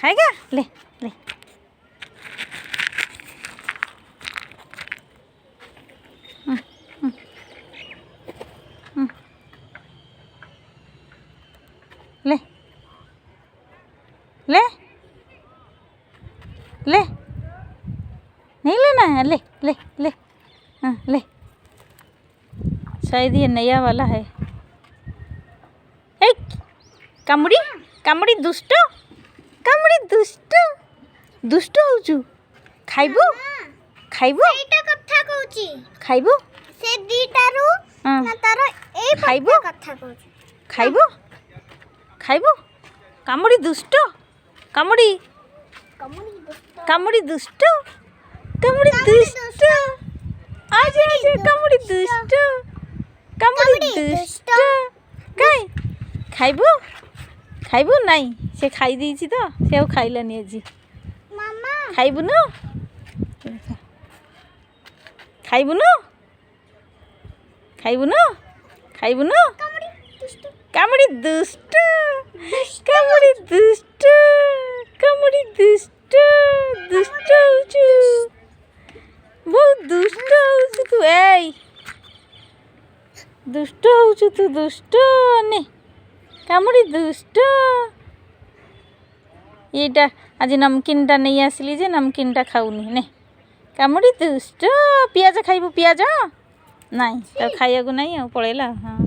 खाएगा ले ले ले ले ले नहीं लेना है ले ले ले हाँ ले शायद ये नया वाला है। ए कामुड़ी कामुड़ी दुष्ट कामुड़ी दुष्ट दुष्ट होचु खाइबो खाइबो एटा कथा कहूची खाइबो से दीटारू ना तारो ए खाइबो कथा कहूची खाइबो खाइबो कामुड़ी दुष्ट कामुड़ी कामुड़ी दुष्ट कामुड़ी दुष्ट आज आज कामुड़ी दुष्ट कामुड़ी दुष्ट काई खाइबो खाइबो नहीं से खाई देछि तो से ଆଉ ଖାଇଲାନି ଆଜି मामा ଖାଇବୁନୁ ଖାଇବୁନୁ ଖାଇବୁନୁ ଖାଇବୁନୁ कामुड़ी दुष्ट कामुड़ी दुष्ट कामुड़ी दुष्ट दुष्ट होचु बहुत दुष्ट होचु तू ए दुष्ट होचु तू दुष्ट ने कामुड़ी दुष्ट एटा आज नमकीन टा नहीं आसली जे नमकीन टा खाऊनी ने कामुड़ी दुष्ट पियाज खाइबू पियाज नहीं तो खाइया को नहीं पड़ेला हाँ।